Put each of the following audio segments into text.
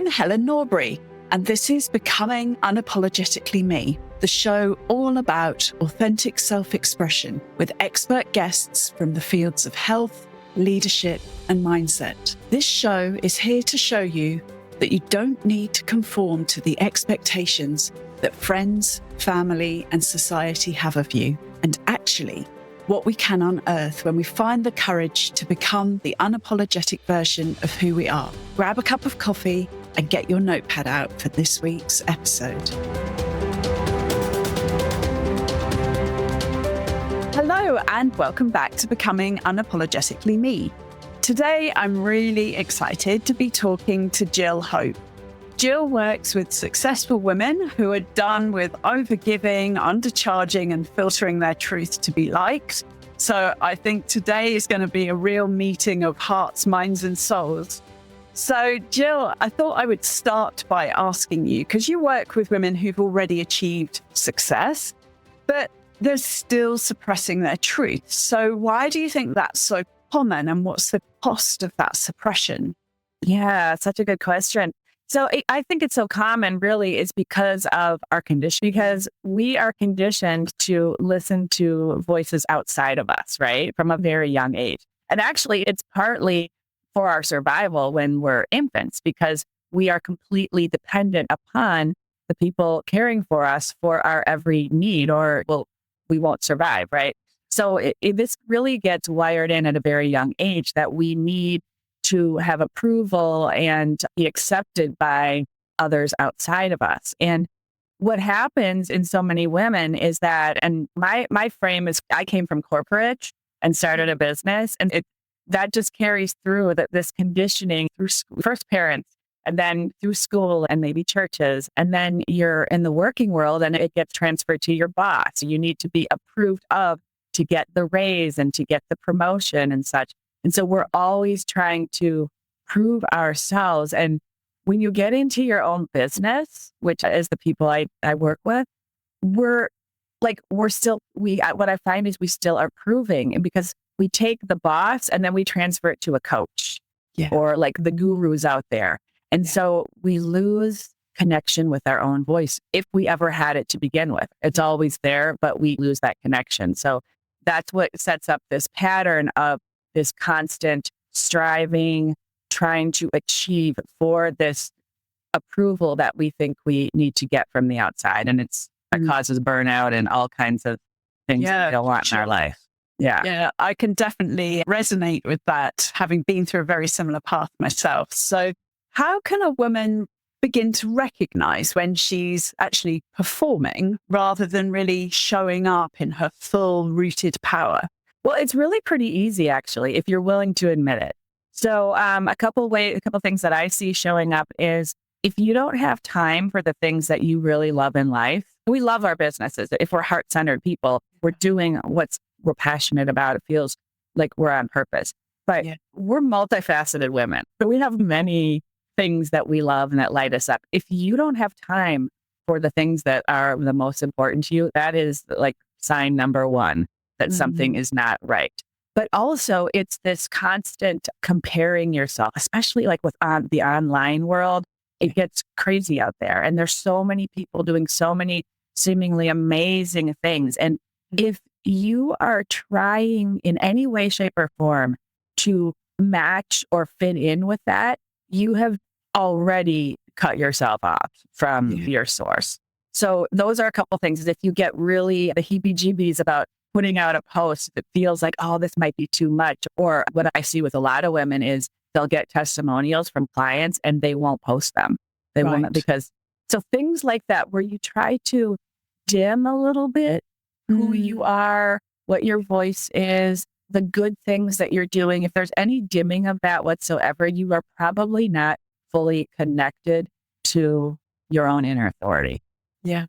I'm Helen Nordbury, and this is Becoming Unapologetically Me, the show all about authentic self-expression with expert guests from the fields of health, leadership, and mindset. This show is here to show you that you don't need to conform to the expectations that friends, family, and society have of you, and actually what we can unearth when we find the courage to become the unapologetic version of who we are. Grab a cup of coffee and get your notepad out for this week's episode. Hello, and welcome back to Becoming Unapologetically Me. Today, I'm really excited to be talking to Jill Hope. Jill works with successful women who are done with overgiving, undercharging, and filtering their truth to be liked. So I think today is going to be a real meeting of hearts, minds, and souls. So Jill, I thought I would start by asking you, because you work with women who've already achieved success, but they're still suppressing their truth. So why do you think that's so common, and what's the cost of that suppression? Yeah, such a good question. So I think it's so common really is because of our condition, because we are conditioned to listen to voices outside of us, right? From a very young age. And actually, it's partly for our survival when we're infants, because we are completely dependent upon the people caring for us for our every need, or we won't survive, right? So this really gets wired in at a very young age that we need to have approval and be accepted by others outside of us. And what happens in so many women is that, and my frame is, I came from corporate and started a business, and that just carries through this conditioning through first parents, and then through school and maybe churches, and then you're in the working world and it gets transferred to your boss. You need to be approved of to get the raise and to get the promotion and such. And so we're always trying to prove ourselves. And when you get into your own business, which is the people I work with, what I find is we still are proving, and because we take the boss and then we transfer it to a coach or like the gurus out there. And so we lose connection with our own voice if we ever had it to begin with. It's always there, but we lose that connection. So that's what sets up this pattern of this constant striving, trying to achieve for this approval that we think we need to get from the outside. And it causes burnout and all kinds of things that we don't want in our life. Yeah, I can definitely resonate with that, having been through a very similar path myself. So how can a woman begin to recognize when she's actually performing rather than really showing up in her full rooted power? Well, it's really pretty easy, actually, if you're willing to admit it. So a couple things that I see showing up is if you don't have time for the things that you really love in life. We love our businesses. If we're heart-centered people, we're doing what we're passionate about. It feels like we're on purpose. But we're multifaceted women. So we have many things that we love and that light us up. If you don't have time for the things that are the most important to you, that is like sign number one that something is not right. But also it's this constant comparing yourself, especially like with the online world. It gets crazy out there. And there's so many people doing so many seemingly amazing things. And if you are trying in any way, shape, or form to match or fit in with that, you have already cut yourself off from your source. So those are a couple things. Is if you get really the heebie-jeebies about putting out a post that feels like, oh, this might be too much. Or what I see with a lot of women is they'll get testimonials from clients and they won't post them. They won't, because so things like that, where you try to dim a little bit who you are, what your voice is, the good things that you're doing. If there's any dimming of that whatsoever, you are probably not fully connected to your own inner authority. Yeah.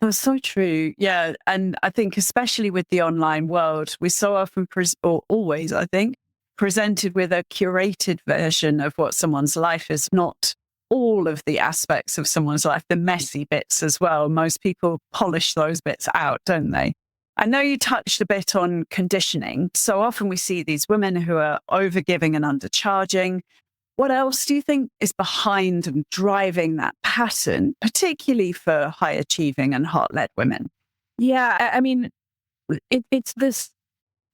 That's so true. Yeah. And I think especially with the online world, we so often, or always, I think, presented with a curated version of what someone's life is, not all of the aspects of someone's life, the messy bits as well. Most people polish those bits out, don't they? I know you touched a bit on conditioning. So often we see these women who are overgiving and undercharging. What else do you think is behind and driving that pattern, particularly for high achieving and heart-led women? Yeah, I mean, it's this.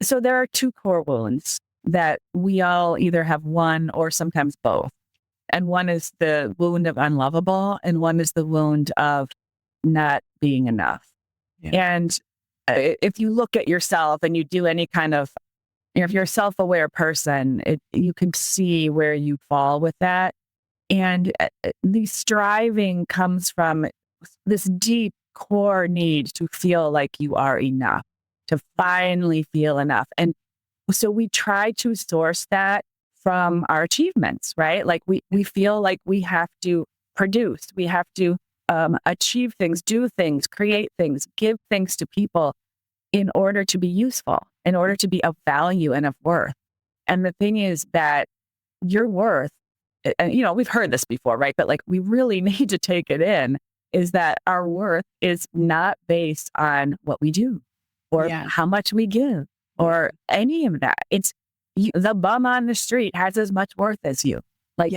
So there are two core wounds that we all either have one or sometimes both. And one is the wound of unlovable, and one is the wound of not being enough. Yeah. And if you look at yourself and you do any kind of, if you're a self-aware person, you can see where you fall with that. And the striving comes from this deep core need to feel like you are enough, to finally feel enough. And so we try to source that from our achievements, right? Like we feel like we have to produce, we have to achieve things, do things, create things, give things to people in order to be useful, in order to be of value and of worth. And the thing is that your worth, and we've heard this before, right? But like we really need to take it in, is that our worth is not based on what we do or how much we give or any of that. It's the bum on the street has as much worth as you. Like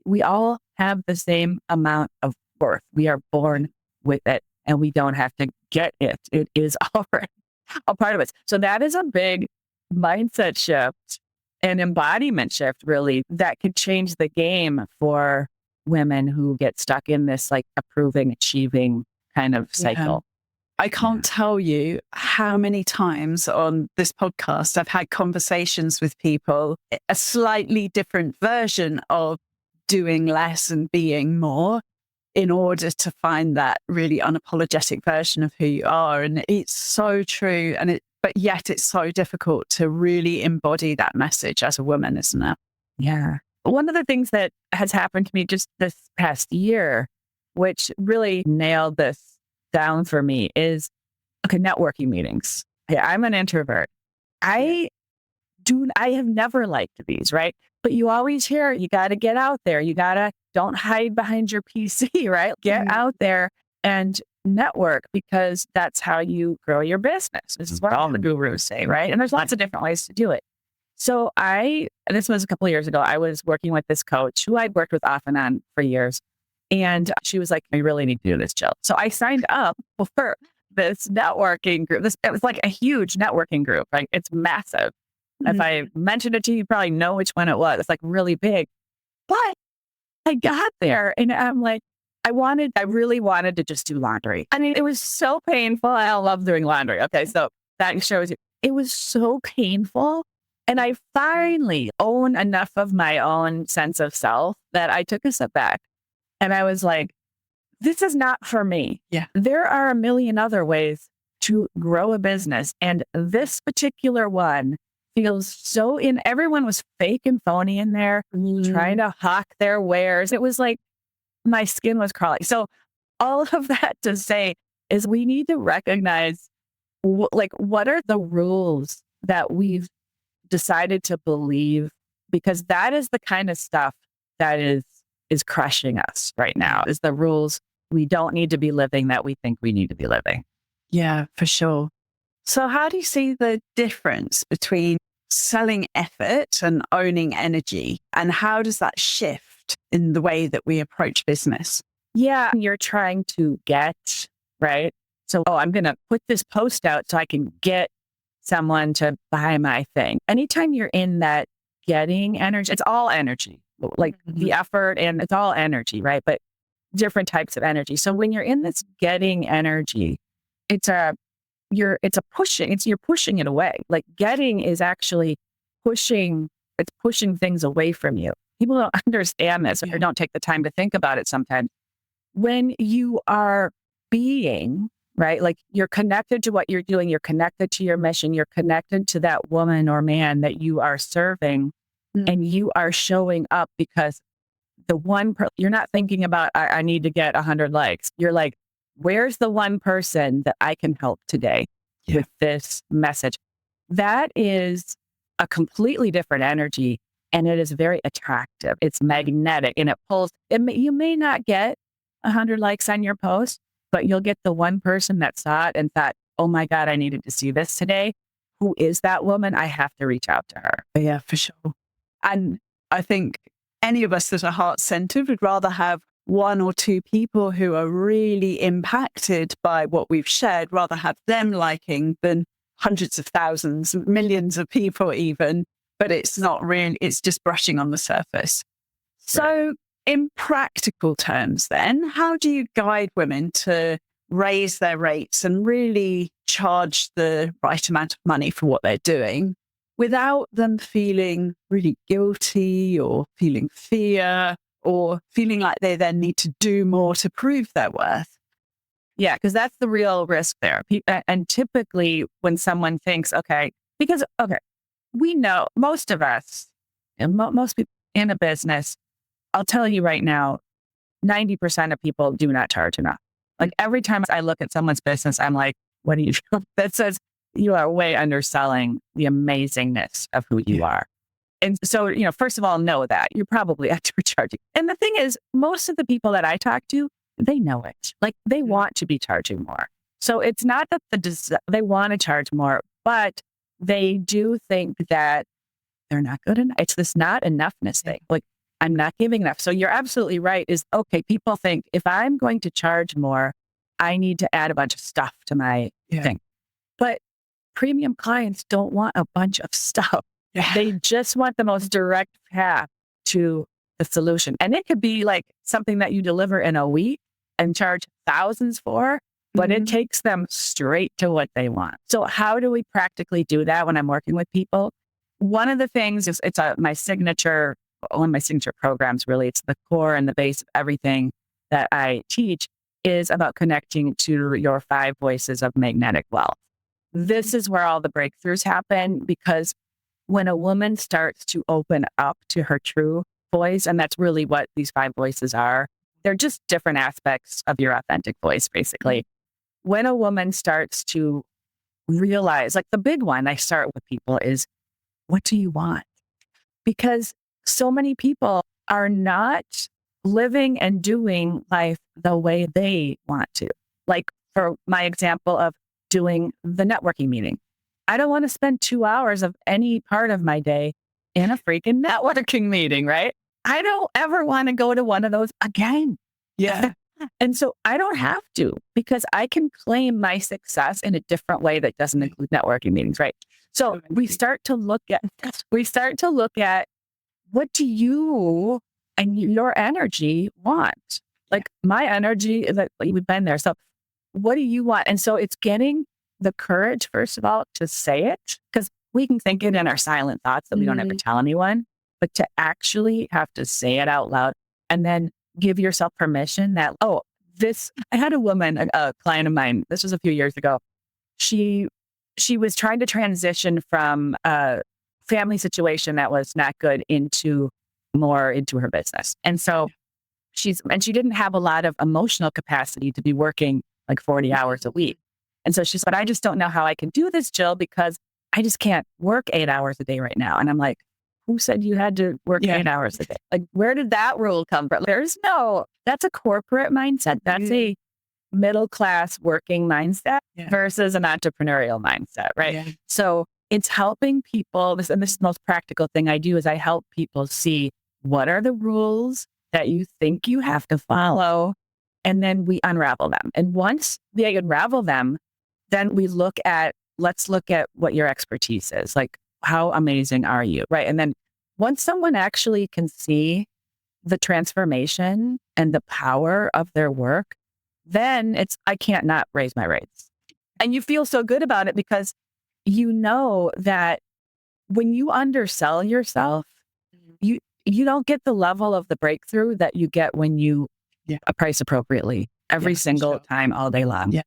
we all have the same amount of worth. We are born with it and we don't have to get it. It is already a part of us. So that is a big mindset shift and embodiment shift, really, that could change the game for women who get stuck in this like approving, achieving kind of cycle. I can't tell you how many times on this podcast I've had conversations with people, a slightly different version of doing less and being more in order to find that really unapologetic version of who you are. And it's so true. But yet it's so difficult to really embody that message as a woman, isn't it? Yeah. One of the things that has happened to me just this past year, which really nailed this down for me, is networking meetings. Yeah, I'm an introvert. I have never liked these, right? But you always hear, you got to get out there. Don't hide behind your PC, right? Get out there and network, because that's how you grow your business. This is what all the gurus say, right? And there's lots of different ways to do it. So this was a couple of years ago, I was working with this coach who I'd worked with off and on for years. And she was like, "I really need to do this, Jill." So I signed up for this networking group. It was like a huge networking group, right? It's massive. If I mentioned it to you, you probably know which one it was. It's like really big. But I got there and I'm like, I really wanted to just do laundry. I mean, it was so painful. I love doing laundry. Okay. So that shows you, it was so painful. And I finally own enough of my own sense of self that I took a step back and I was like, this is not for me. Yeah. There are a million other ways to grow a business. And this particular one feels so everyone was fake and phony in there, trying to hawk their wares. It was like my skin was crawling. So all of that to say is we need to recognize what are the rules that we've decided to believe, because that is the kind of stuff that is crushing us right now, is the rules we don't need to be living that we think we need to be living. Yeah, for sure. So how do you see the difference between selling effort and owning energy? And how does that shift in the way that we approach business? Yeah, you're trying to get, right? So, I'm going to put this post out so I can get someone to buy my thing. Anytime you're in that getting energy, it's all energy, like the effort, and it's all energy, right? But different types of energy. So when you're in this getting energy, you're pushing it away. Like getting is actually pushing things away from you. People don't understand this or don't take the time to think about it sometimes. When you are being, right? Like you're connected to what you're doing, you're connected to your mission, you're connected to that woman or man that you are serving, and you are showing up because you're not thinking about, I need to get 100 likes. You're like, where's the one person that I can help today with this message? That is a completely different energy, and it is very attractive. It's magnetic, and it pulls. You may not get 100 likes on your post, but you'll get the one person that saw it and thought, "Oh my God, I needed to see this today. Who is that woman? I have to reach out to her." Yeah, for sure. And I think any of us that are heart-centered would rather have one or two people who are really impacted by what we've shared, rather have them liking than hundreds of thousands, millions of people even, but it's not really, it's just brushing on the surface. So in practical terms then, how do you guide women to raise their rates and really charge the right amount of money for what they're doing without them feeling really guilty or feeling fear or feeling like they then need to do more to prove their worth? Yeah, because that's the real risk there. And typically when someone thinks, okay, we know most of us, and most people in a business, I'll tell you right now, 90% of people do not charge enough. Like every time I look at someone's business, I'm like, what do you do? That says you are way underselling the amazingness of who you are. And so, first of all, know that you're probably undercharging. And the thing is, most of the people that I talk to, they know it. Like they want to be charging more. So it's not that they want to charge more, but they do think that they're not good enough. It's this not enoughness thing. Like I'm not giving enough. So you're absolutely right. Okay, people think if I'm going to charge more, I need to add a bunch of stuff to my thing. But premium clients don't want a bunch of stuff. Yeah. They just want the most direct path to the solution. And it could be like something that you deliver in a week and charge thousands for, but it takes them straight to what they want. So how do we practically do that when I'm working with people? One of the things is one of my signature programs, really. It's the core and the base of everything that I teach is about connecting to your 5 voices of magnetic wealth. This is where all the breakthroughs happen, because when a woman starts to open up to her true voice, and that's really what these 5 voices are, they're just different aspects of your authentic voice, basically. When a woman starts to realize, like the big one I start with people is, what do you want? Because so many people are not living and doing life the way they want to. Like for my example of doing the networking meeting. I don't want to spend 2 hours of any part of my day in a freaking networking meeting, right? I don't ever want to go to one of those again. Yeah. And so I don't have to, because I can claim my success in a different way that doesn't include networking meetings, right? So we start to look at what do you and your energy want? Like my energy, like we've been there. So what do you want? And so it's getting the courage, first of all, to say it, because we can think it in our silent thoughts that we don't have to tell anyone, but to actually have to say it out loud and then give yourself permission that, I had a woman, a client of mine, this was a few years ago. She was trying to transition from a family situation that was not good into her business. And so she didn't have a lot of emotional capacity to be working like 40 hours a week. And so she said, I just don't know how I can do this, Jill, because I just can't work 8 hours a day right now. And I'm like, who said you had to work 8 hours a day? Like, where did that rule come from? That's a corporate mindset. That's a middle-class working mindset versus an entrepreneurial mindset, right? Yeah. So it's helping people. This is the most practical thing I do is I help people see what are the rules that you think you have to follow. And then we unravel them. And once they unravel them, then let's look at what your expertise is. Like, how amazing are you? Right. And then once someone actually can see the transformation and the power of their work, then I can't not raise my rates. And you feel so good about it because you know that when you undersell yourself, you don't get the level of the breakthrough that you get when you price appropriately every single time, all day long. Yeah.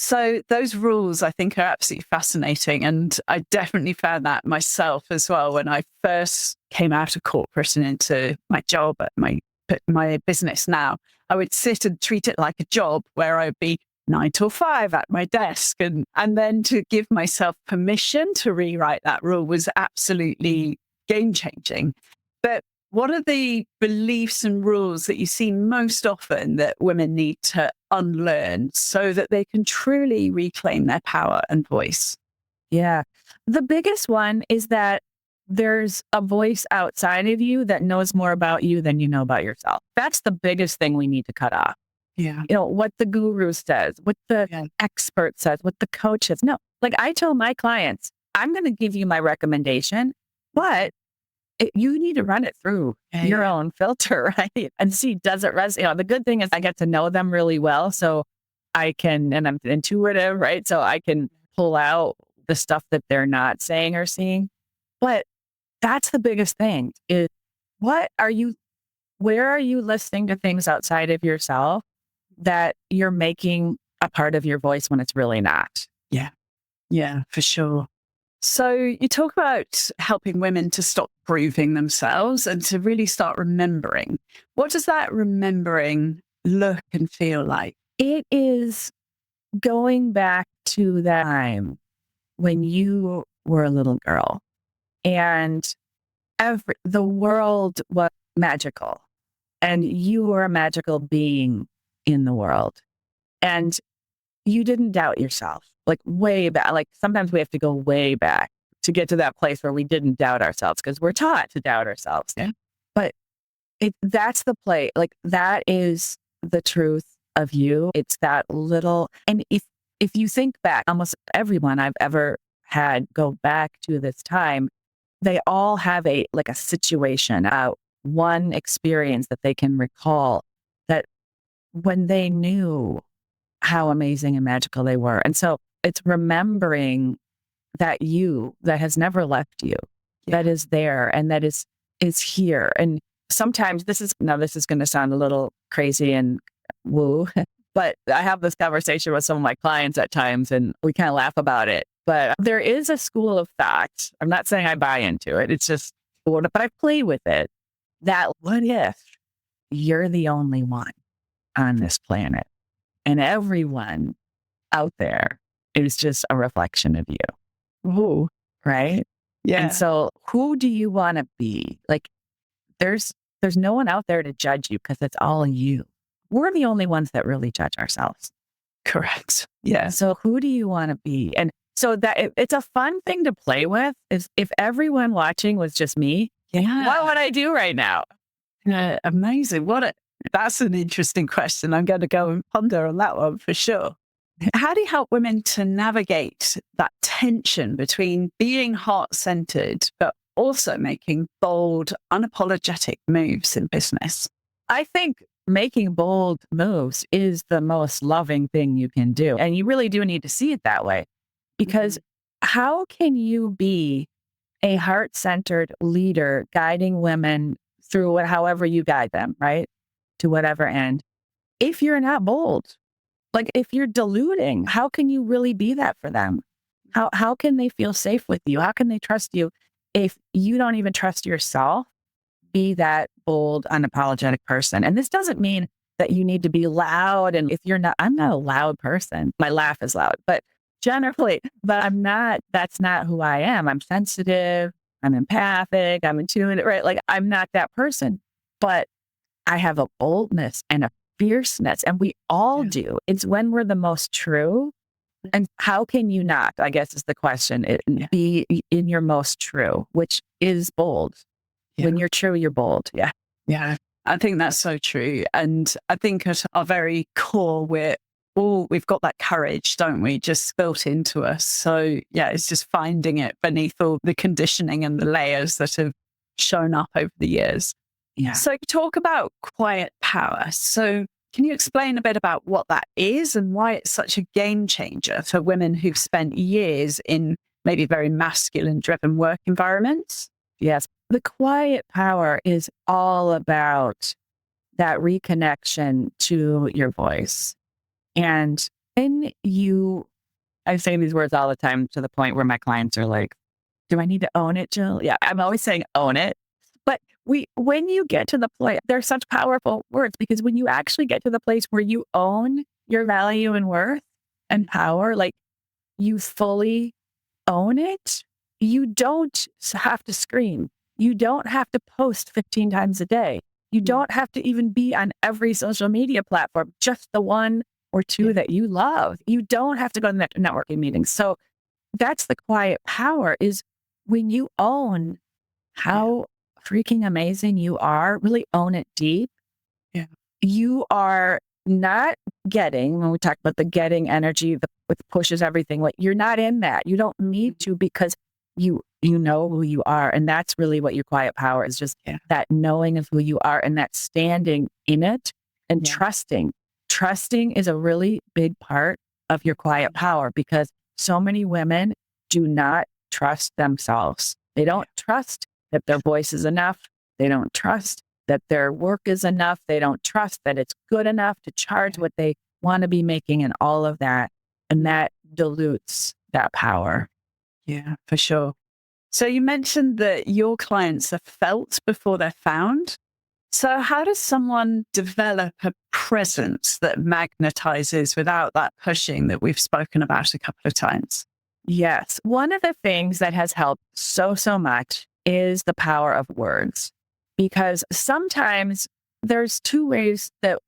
So those rules, I think, are absolutely fascinating. And I definitely found that myself as well when I first came out of corporate and into my job at my business now. I would sit and treat it like a job where I'd be 9 till 5 at my desk. And then to give myself permission to rewrite that rule was absolutely game changing. But what are the beliefs and rules that you see most often that women need to unlearn so that they can truly reclaim their power and voice? Yeah. The biggest one is that there's a voice outside of you that knows more about you than you know about yourself. That's the biggest thing we need to cut off. Yeah. What the guru says, what the expert says, what the coach says. No, like I tell my clients, I'm going to give you my recommendation, but you need to run it through your own filter, right? And see, does it resonate? The good thing is I get to know them really well. So I can, and I'm intuitive, right? So I can pull out the stuff that they're not saying or seeing. But that's the biggest thing is where are you listening to things outside of yourself that you're making a part of your voice when it's really not? Yeah. Yeah, for sure. So you talk about helping women to stop proving themselves and to really start remembering. What does that remembering look and feel like? It is going back to that time when you were a little girl and the world was magical and you were a magical being in the world and you didn't doubt yourself, like way back. Like sometimes we have to go way back to get to that place where we didn't doubt ourselves because we're taught to doubt ourselves. Yeah. But that's the play. Like that is the truth of you. It's that little, and if you think back, almost everyone I've ever had go back to this time, they all have a situation, one experience that they can recall that when they knew how amazing and magical they were. And so it's remembering that you that has never left you, that is there and that is here. And sometimes this is going to sound a little crazy and woo, but I have this conversation with some of my clients at times and we kind of laugh about it. But there is a school of thought. I'm not saying I buy into it. It's just, but I play with it. That what if you're the only one on this planet and everyone out there is just a reflection of you? Ooh. Right? Yeah. And so who do you want to be? Like there's no one out there to judge you because it's all you. We're the only ones that really judge ourselves. Correct. Yeah. So who do you want to be? And so that it's a fun thing to play with is if everyone watching was just me, what would I do right now? Yeah, amazing. That's an interesting question. I'm going to go and ponder on that one for sure. How do you help women to navigate that tension between being heart-centered, but also making bold, unapologetic moves in business? I think making bold moves is the most loving thing you can do. And you really do need to see it that way. Because how can you be a heart-centered leader guiding women through however you guide them, right? To whatever end, if you're not bold? Like if you're deluding, how can you really be that for them? How can they feel safe with you? How can they trust you if you don't even trust yourself? Be that bold, unapologetic person. And this doesn't mean that you need to be loud. And if you're not, I'm not a loud person. My laugh is loud, but generally, that's not who I am. I'm sensitive. I'm empathic. I'm intuitive, right? Like I'm not that person, but I have a boldness and a fierceness, and we all do. It's when we're the most true. And how can you not, I guess is the question, be in your most true, which is bold. When you're true, you're bold. Yeah. Yeah. I think that's so true. And I think at our very core, we've got that courage, don't we? Just built into us. So yeah, it's just finding it beneath all the conditioning and the layers that have shown up over the years. Yeah. So talk about quiet power. So can you explain a bit about what that is and why it's such a game changer for women who've spent years in maybe very masculine driven work environments? Yes. The quiet power is all about that reconnection to your voice. And when I say these words all the time to the point where my clients are like, do I need to own it, Jill? Yeah, I'm always saying own it. But when you get to the place, they're such powerful words because when you actually get to the place where you own your value and worth and power, like you fully own it, you don't have to scream. You don't have to post 15 times a day. You don't have to even be on every social media platform, just the one or two that you love. You don't have to go to networking meetings. So that's the quiet power is when you own how freaking amazing you are. Really own it deep. Yeah. You are not getting, when we talk about the getting energy, which pushes everything, like you're not in that. You don't need to, because you know who you are. And that's really what your quiet power is, just that knowing of who you are and that standing in it and trusting. Trusting is a really big part of your quiet power, because so many women do not trust themselves. They don't trust that their voice is enough. They don't trust that their work is enough. They don't trust that it's good enough to charge what they want to be making and all of that. And that dilutes that power. Yeah, for sure. So you mentioned that your clients are felt before they're found. So how does someone develop a presence that magnetizes without that pushing that we've spoken about a couple of times? Yes. One of the things that has helped so much is the power of words, because sometimes there's two ways that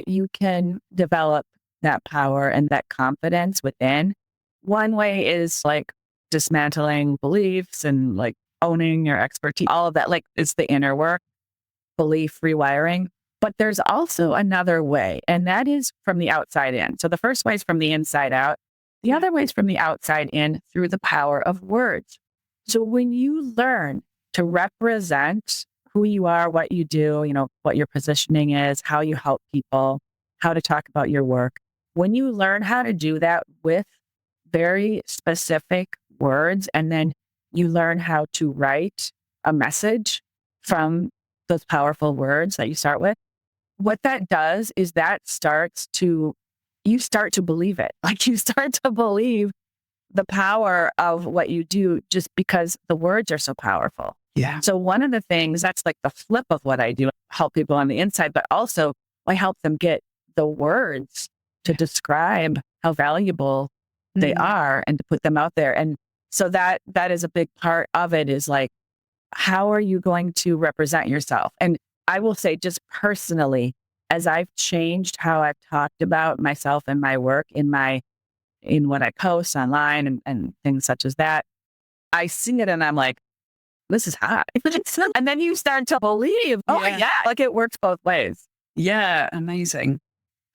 you can develop that power and that confidence within. One way is like dismantling beliefs and like owning your expertise, all of that. Like it's the inner work, belief rewiring. But there's also another way, and that is from the outside in. So the first way is from the inside out. The other way is from the outside in through the power of words. So when you learn to represent who you are, what you do, what your positioning is, how you help people, how to talk about your work, when you learn how to do that with very specific words, and then you learn how to write a message from those powerful words that you start with, what that does is you start to believe it. Like you start to believe the power of what you do just because the words are so powerful. Yeah. So one of the things that's like the flip of what I do, help people on the inside, but also I help them get the words to describe how valuable they are and to put them out there. And so that is a big part of it, is like, how are you going to represent yourself? And I will say, just personally, as I've changed how I've talked about myself and my work in what I post online and things such as that, I see it and I'm like, this is hot. And then you start to believe, like it works both ways. Yeah, amazing.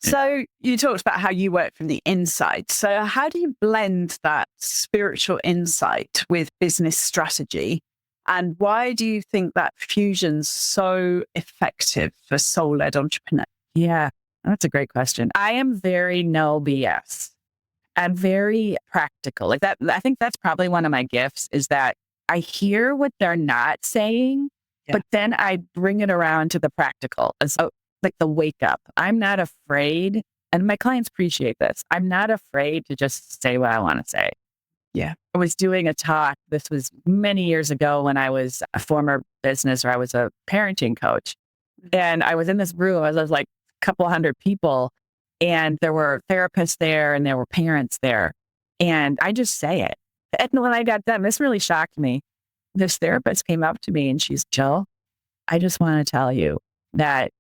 So you talked about how you work from the inside. So how do you blend that spiritual insight with business strategy? And why do you think that fusion's so effective for soul-led entrepreneurs? Yeah, that's a great question. I am very no BS. I'm very practical. Like that, I think that's probably one of my gifts, is that I hear what they're not saying, but then I bring it around to the practical. And so like the wake up. I'm not afraid, and my clients appreciate this. I'm not afraid to just say what I want to say. Yeah. I was doing a talk. This was many years ago when I was a former business, or I was a parenting coach. And I was in this room. I was like a couple hundred people, and there were therapists there and there were parents there. And I just say it. And when I got done, this really shocked me. This therapist came up to me and she's, Jill, I just want to tell you that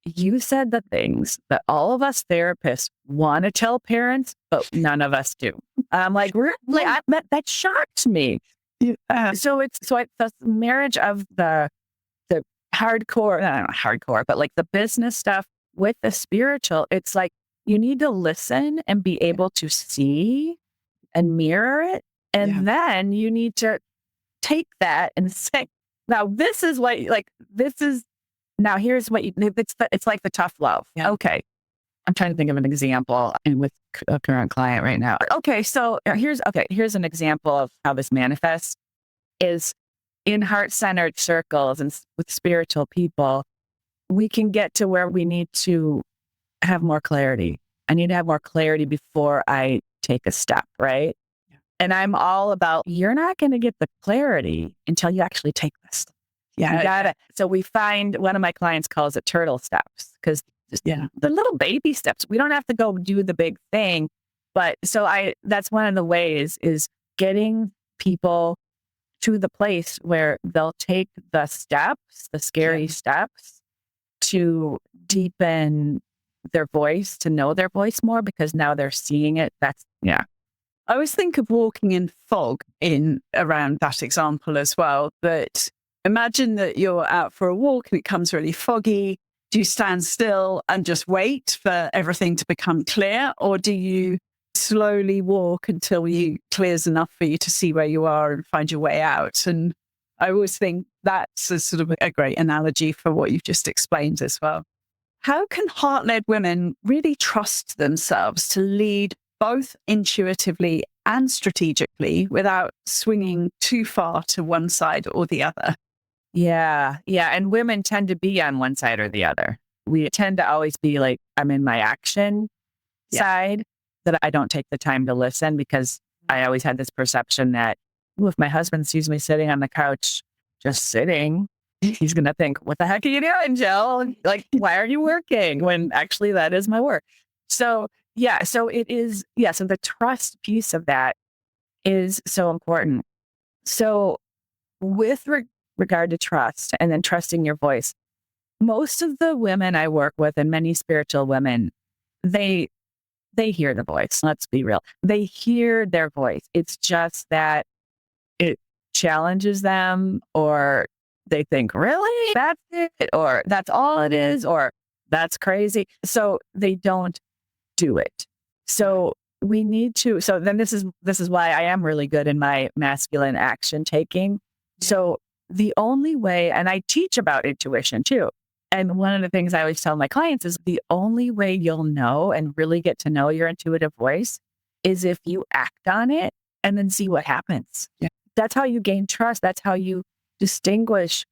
you said the things that all of us therapists want to tell parents, but none of us do. I'm like, really? That shocked me. Yeah. So it's the marriage of the hardcore, not hardcore, but like the business stuff with the spiritual. It's like you need to listen and be able to see and mirror it. And then you need to take that and say, now this is what, now here's what it's like the tough love. Yeah. Okay. I'm trying to think of an example and with a current client right now. Okay. So here's an example of how this manifests is in heart-centered circles and with spiritual people, we can get to where we need to have more clarity. I need to have more clarity before I take a step, right? Yeah. And I'm all about, you're not going to get the clarity until you actually take this. Yeah. You gotta. So we find, one of my clients calls it turtle steps, because the little baby steps, we don't have to go do the big thing. But so that's one of the ways, is getting people to the place where they'll take the steps, the scary steps, to deepen their voice, to know their voice more, because now they're seeing it. I always think of walking in fog in around that example as well, that Imagine that you're out for a walk and it comes really foggy. Do you stand still and just wait for everything to become clear? Or do you slowly walk until you clears enough for you to see where you are and find your way out? And I always think that's a sort of a great analogy for what you've just explained as well. How can heart-led women really trust themselves to lead both intuitively and strategically without swinging too far to one side or the other? Yeah. Yeah. And women tend to be on one side or the other. We tend to always be like, I'm in my action side, that I don't take the time to listen, because I always had this perception that, ooh, if my husband sees me sitting on the couch, just sitting, he's going to think, what the heck are you doing, Jill? Like, why are you working? When actually that is my work. So, yeah. So it is. Yeah. So the trust piece of that is so important. So with regard to trust and then trusting your voice, most of the women I work with and many spiritual women, they hear the voice. Let's be real. They hear their voice. It's just that it challenges them, or they think, really? That's it? Or that's all it is? Or that's crazy. So they don't do it. So we need to, so then this is why I am really good in my masculine action taking. So the only way, and I teach about intuition too. And one of the things I always tell my clients is the only way you'll know and really get to know your intuitive voice is if you act on it and then see what happens. Yeah. That's how you gain trust. That's how you distinguish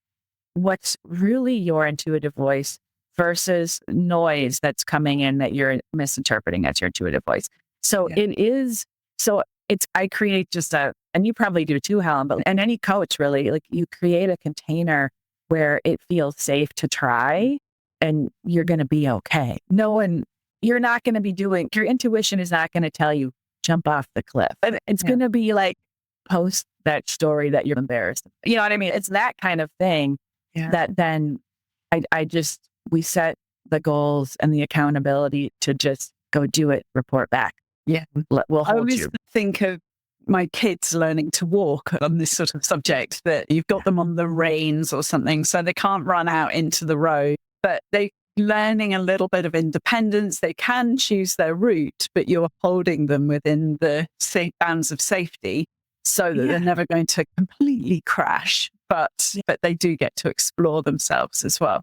what's really your intuitive voice versus noise that's coming in that you're misinterpreting as your intuitive voice. So it is, so it's, I create just and you probably do too, Helen, but, and any coach really, like you create a container where it feels safe to try and you're going to be okay. You're not going to be doing, your intuition is not going to tell you jump off the cliff. And it's going to be like, post that story that you're embarrassed. You know what I mean? It's that kind of thing that then we set the goals and the accountability to just go do it, report back. Yeah. We'll I hold always you. think of my kids learning to walk on this sort of subject, that you've got them on the reins or something, so they can't run out into the road, but they're learning a little bit of independence. They can choose their route, but you're holding them within the safe bounds of safety so that they're never going to completely crash, but they do get to explore themselves as well.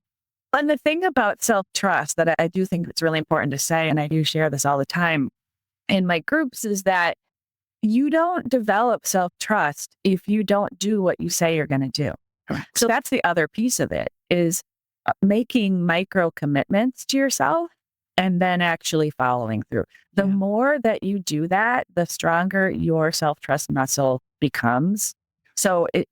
And the thing about self-trust that I do think it's really important to say, and I do share this all the time in my groups, is that you don't develop self-trust if you don't do what you say you're going to do. Correct. So that's the other piece of it, is making micro commitments to yourself and then actually following through. The more that you do that, the stronger your self-trust muscle becomes. So it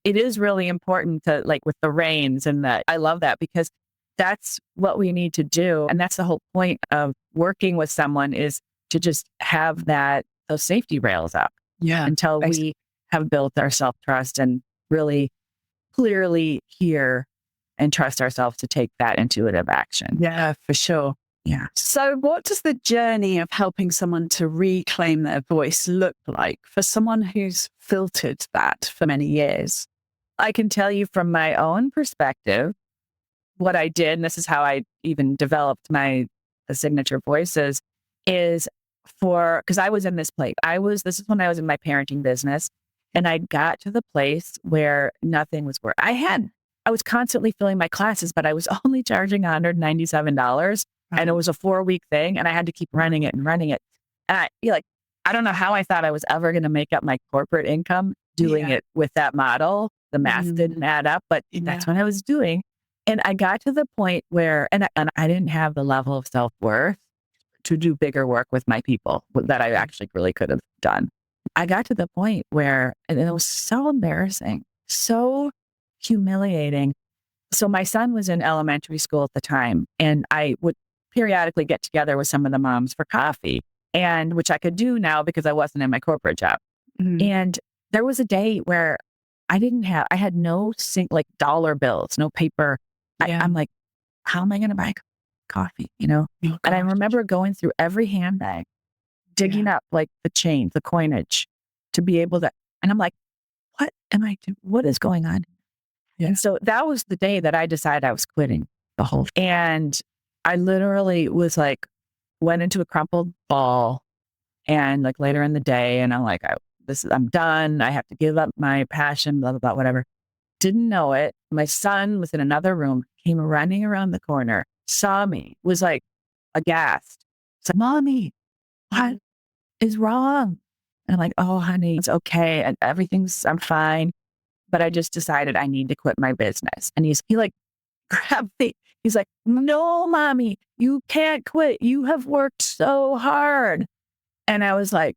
is really important to, like with the reins and that, I love that, because that's what we need to do. And that's the whole point of working with someone, is to just have those safety rails up until we have built our self-trust and really clearly hear and trust ourselves to take that intuitive action. Yeah, for sure. Yeah. So what does the journey of helping someone to reclaim their voice look like for someone who's filtered that for many years? I can tell you from my own perspective, what I did, and this is how I even developed my signature voices, is because I was in this place. This is when I was in my parenting business, and I got to the place where nothing was worth. I was constantly filling my classes, but I was only charging $197. And it was a 4-week thing, and I had to keep running it and running it. And I don't know how I thought I was ever going to make up my corporate income doing it with that model. The math didn't add up, but that's what I was doing. And I got to the point where, and I didn't have the level of self-worth to do bigger work with my people that I actually really could have done. I got to the point where, and it was so embarrassing, so humiliating. So my son was in elementary school at the time, and I would periodically get together with some of the moms for coffee, and which I could do now because I wasn't in my corporate job. And there was a day where I had no dollar bills, no paper. I'm like, how am I going to buy coffee? And I remember going through every handbag, digging up like the change, the coinage to be able to, and I'm like, what am I doing? What is going on? Yeah. And so that was the day that I decided I was quitting the whole thing. And I literally was like, went into a crumpled ball and like later in the day, and I'm like, I'm done. I have to give up my passion, blah, blah, blah, whatever. Didn't know it. My son was in another room, came running around the corner, saw me, was like aghast. Said, Mommy, what is wrong? And I'm like, oh, honey, it's okay. And I'm fine. But I just decided I need to quit my business. And he like grabbed me. He's like, no, Mommy, you can't quit. You have worked so hard. And I was like,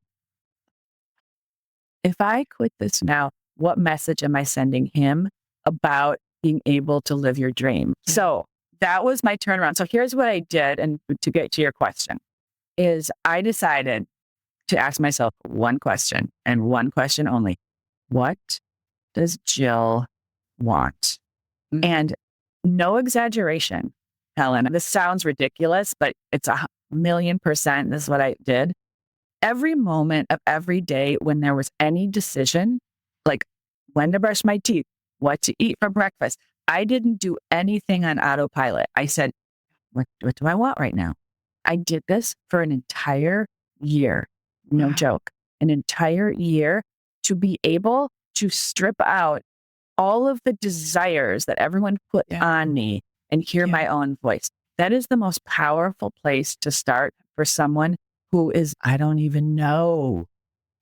if I quit this now, what message am I sending him about being able to live your dream? So that was my turnaround. So here's what I did. And to get to your question is I decided to ask myself one question and one question only. What does Jill want? And no exaggeration, Helen. This sounds ridiculous, but it's 1,000,000%. This is what I did. Every moment of every day when there was any decision, like when to brush my teeth, what to eat for breakfast, I didn't do anything on autopilot. I said, what do I want right now? I did this for an entire year. No joke. An entire year to be able to strip out all of the desires that everyone put on me and hear my own voice. That is the most powerful place to start for someone who is, I don't even know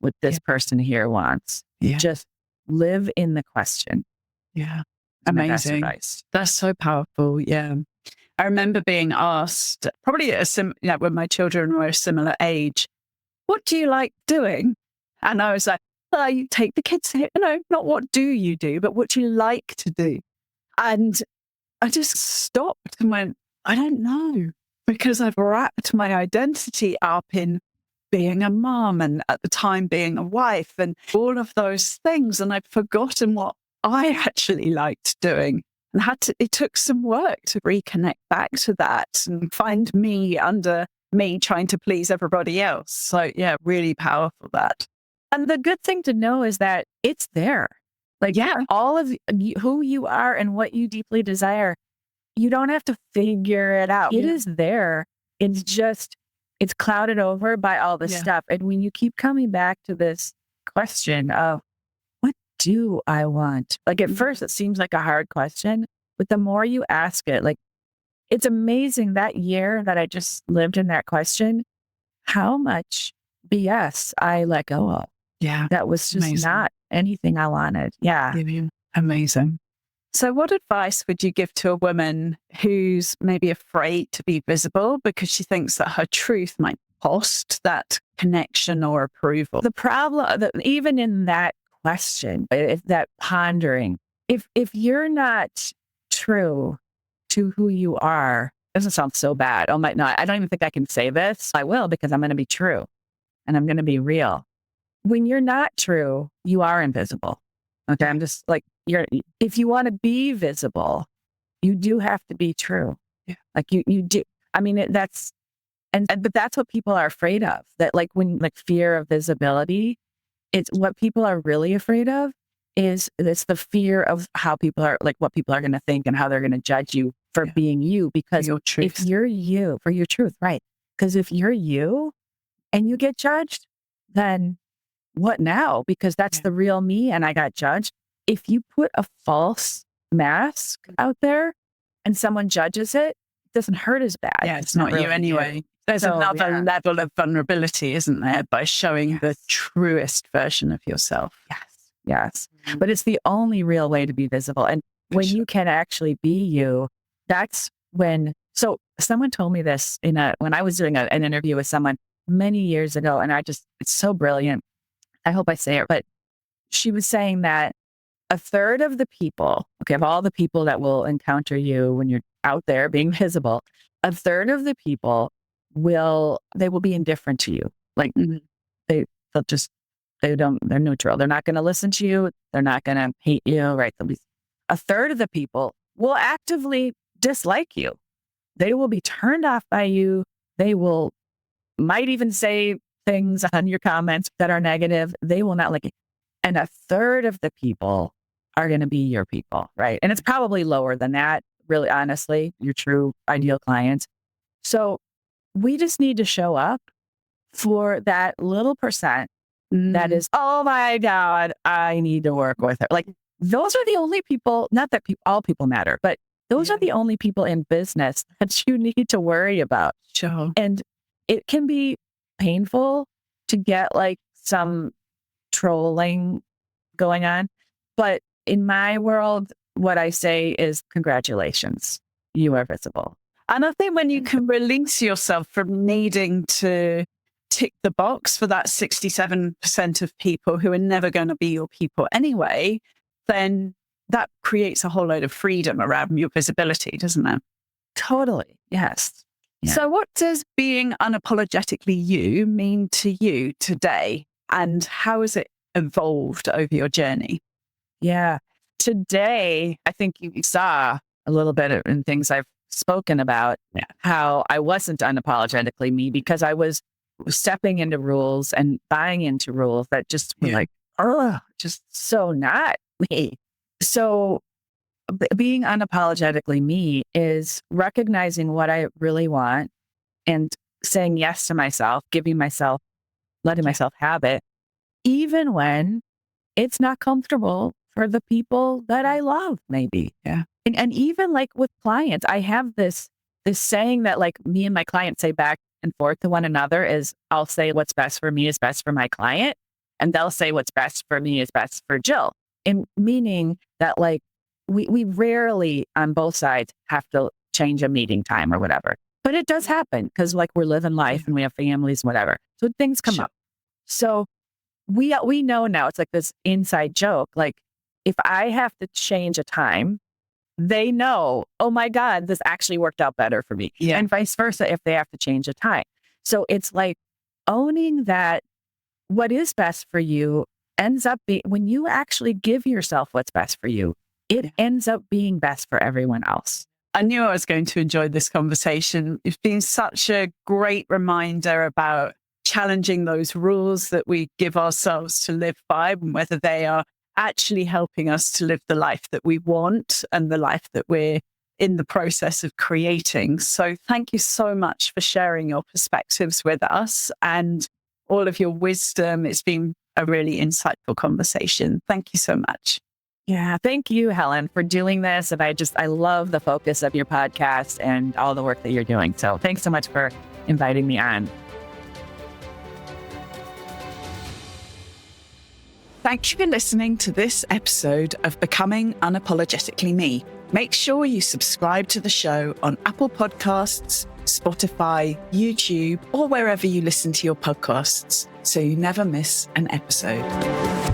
what this person here wants. Just live in the question. Yeah. Amazing. That's so powerful. Yeah. I remember being asked, probably when my children were a similar age, what do you like doing? And I was like, you take the kids here. Not what do you do, but what do you like to do? And I just stopped and went, I don't know, because I've wrapped my identity up in being a mom and at the time being a wife and all of those things. And I'd forgotten what I actually liked doing. And it took some work to reconnect back to that and find me under me trying to please everybody else. So yeah, really powerful that. And the good thing to know is that it's there. Like all of who you are and what you deeply desire, you don't have to figure it out. It is there. It's just, it's clouded over by all this stuff. And when you keep coming back to this question of what do I want? Like at first it seems like a hard question, but the more you ask it, like it's amazing that year that I just lived in that question, how much BS I let go of. Yeah. That was just not anything I wanted. Yeah. Amazing. So what advice would you give to a woman who's maybe afraid to be visible because she thinks that her truth might cost that connection or approval? The problem, even in that question, if that pondering, if you're not true to who you are, doesn't sound so bad. Oh my, no, I don't even think I can say this. I will, because I'm going to be true and I'm going to be real. When you're not true, you are invisible. Okay. I'm just like, if you want to be visible, you do have to be true. Yeah. Like you do. I mean, but that's what people are afraid of. That like fear of visibility, it's what people are really afraid of it's the fear of how people are, like what people are going to think and how they're going to judge you for being you. Because if you're you, for your truth, right? Because if you're you and you get judged, then what now? Because that's the real me and I got judged. If you put a false mask out there and someone judges it, it doesn't hurt as bad. Yeah, it's not really you anyway. There's another level of vulnerability, isn't there, by showing the truest version of yourself. Yes. Mm-hmm. But it's the only real way to be visible. And when you can actually be you, that's when, so someone told me this when I was doing an interview with someone many years ago, and it's so brilliant. I hope I say it, but she was saying that a third of the people, of all the people that will encounter you when you're out there being visible, a third of the people will be indifferent to you. Like they're neutral. They're not going to listen to you. They're not going to hate you, right? A third of the people will actively dislike you. They will be turned off by you. They might even say things on your comments that are negative. They will not like it. And a third of the people are going to be your people, right? And it's probably lower than that, really, honestly, your true ideal clients. So we just need to show up for that little percent that is, oh my God, I need to work with her. Like, those are the only people, not that all people matter, but those are the only people in business that you need to worry about. Sure. And it can be painful to get like some trolling going on. But in my world, what I say is congratulations, you are visible. And I think when you can release yourself from needing to tick the box for that 67% of people who are never going to be your people anyway, then that creates a whole load of freedom around your visibility, doesn't it? Totally. Yes. Yeah. So what does being unapologetically you mean to you today? And how has it evolved over your journey? Yeah. Today, I think you saw a little bit in things I've spoken about, how I wasn't unapologetically me because I was stepping into rules and buying into rules that just were like, oh, just so not me. So being unapologetically me is recognizing what I really want and saying yes to myself, letting myself have it, even when it's not comfortable for the people that I love, maybe. Yeah. And even like with clients, I have this saying that like me and my clients say back and forth to one another is I'll say what's best for me is best for my client. And they'll say what's best for me is best for Jill. And meaning that like we rarely on both sides have to change a meeting time or whatever. But it does happen because like we're living life and we have families, whatever. So things come up. So we know now it's like this inside joke. Like if I have to change a time, they know, oh my God, this actually worked out better for me. Yeah. And vice versa if they have to change a time. So it's like owning that what is best for you ends up being, when you actually give yourself what's best for you, it ends up being best for everyone else. I knew I was going to enjoy this conversation. It's been such a great reminder about challenging those rules that we give ourselves to live by, and whether they are actually helping us to live the life that we want and the life that we're in the process of creating. So thank you so much for sharing your perspectives with us and all of your wisdom. It's been a really insightful conversation. Thank you so much. Yeah. Thank you, Helen, for doing this. And I love the focus of your podcast and all the work that you're doing. So thanks so much for inviting me on. Thank you for listening to this episode of Becoming Unapologetically Me. Make sure you subscribe to the show on Apple Podcasts, Spotify, YouTube, or wherever you listen to your podcasts so you never miss an episode.